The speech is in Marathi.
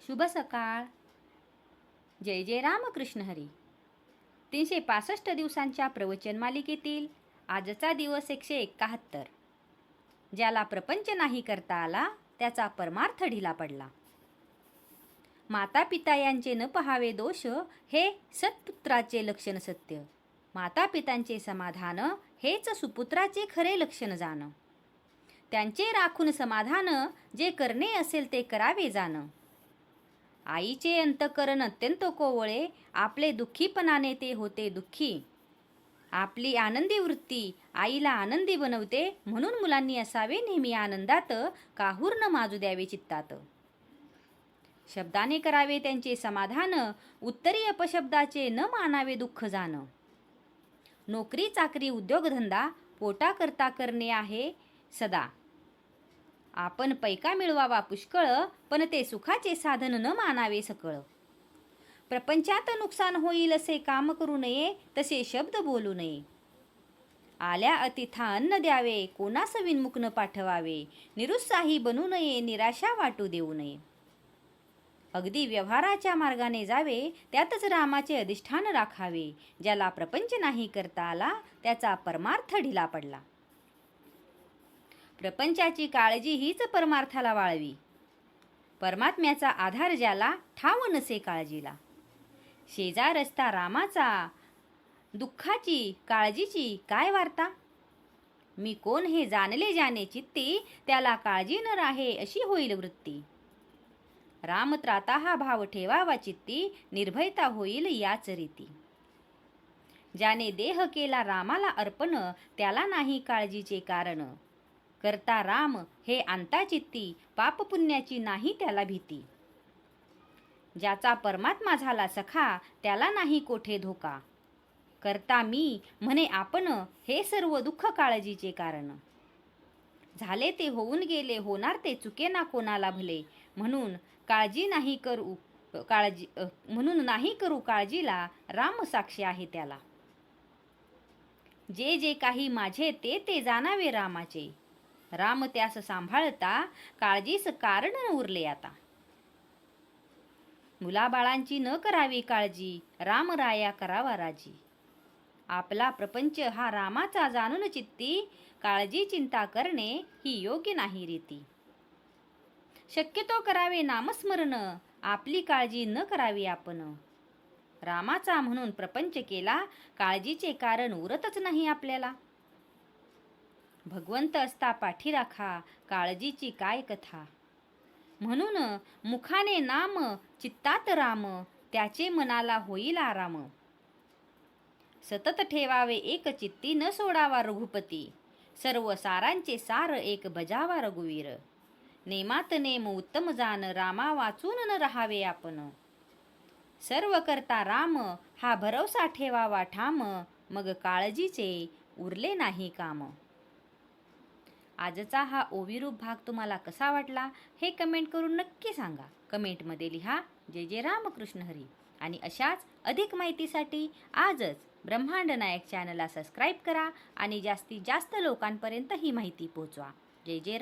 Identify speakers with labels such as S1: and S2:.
S1: शुभ सकाळ. जय जय रामकृष्ण हरी. 365 दिवसांच्या प्रवचन मालिकेतील आजचा दिवस 171. ज्याला प्रपंच नाही करता आला त्याचा परमार्थ ढिला पडला. माता पिता यांचे न पहावे दोष हे सत्पुत्राचे लक्षण सत्य. माता पितांचे समाधान हेच सुपुत्राचे खरे लक्षण जाण. त्यांचे राखून समाधान जे करणे असेल ते करावे जाण. आईचे अंतकरण अत्यंत कोवळे आपले दुःखीपणाने ते होते दुःखी. आपली आनंदी वृत्ती आईला आनंदी बनवते म्हणून मुलांनी असावे नेहमी आनंदात काहूर न माजू द्यावे चित्तात. शब्दाने करावे त्यांचे समाधान उत्तरी अपशब्दाचे न मानावे दुःख जाण. नोकरी चाकरी उद्योगधंदा पोटा करता करणे आहे सदा. आपण पैका मिळवावा पुष्कळ पण ते सुखाचे साधन न मानावे सकळ. प्रपंचात नुकसान होईल असे काम करू नये तसे शब्द बोलू नये. आल्या अतिथा अन्न द्यावे कोणास विनमुख न पाठवावे. निरुत्साही बनू नये निराशा वाटू देऊ नये. अगदी व्यवहाराच्या मार्गाने जावे त्यातच रामाचे अधिष्ठान राखावे. ज्याला प्रपंच नाही करता आला त्याचा परमार्थ ढिला पडला. प्रपंचाची काळजी हीच परमार्थाला वाळवी. परमात्म्याचा आधार ज्याला ठाव नसे काळजीला. शेजार असता रामाचा दुःखाची काळजीची काय वार्ता. मी कोण हे जाणले ज्याने चित्ती त्याला काळजी न राहे अशी होईल वृत्ती. रामत्राता हा भाव ठेवावा चित्ती निर्भयता होईल याच रीती. ज्याने देह केला रामाला अर्पण त्याला नाही काळजीचे कारण. करता राम हे अंता चित्ती पाप पुण्याची नाही त्याला भीती. ज्याचा परमात्मा झाला सखा त्याला नाही कोठे धोका. करता मी म्हणे आपण हे सर्व दुःख काळजीचे कारण. झाले ते होऊन गेले होणार ते चुके ना कोणाला भले. म्हणून नाही करू काळजीला राम साक्षी आहे त्याला. जे जे काही माझे ते ते जाणावे रामाचे. राम त्यास सांभाळता काळजीस कारण न उरले आता. मुलाबाळांची न करावी काळजी राम राया करावा राजी. आपला प्रपंच हा रामाचा जाणून चित्ती काळजी चिंता करणे ही योग्य नाही रीती. शक्यतो करावे नामस्मरण आपली काळजी न करावी आपण. रामाचा म्हणून प्रपंच केला काळजीचे कारण उरतच नाही आपल्याला. भगवंत असता पाठी राखा काळजीची काय कथा. म्हणून मुखाने नाम चित्तात राम त्याचे मनाला होईल आराम. सतत ठेवावे एक चित्ती न सोडावा रघुपती. सर्व सारांचे सार एक बजावा रघुवीर. नेमात नेम उत्तम जान रामा वाचून न राहावे आपण. सर्व करता राम हा भरवसा ठेवावा ठाम. मग काळजीचे उरले नाही काम. आजचा हा ओविरूप भाग तुम्हाला कसा वाटला हे कमेंट करून नक्की सांगा. कमेंटमध्ये लिहा जय जय रामकृष्ण हरी. आणि अशाच अधिक माहितीसाठी आजच ब्रह्मांड नायक चॅनलला सबस्क्राईब करा आणि जास्तीत जास्त लोकांपर्यंत ही माहिती पोहोचवा. जय जय राम.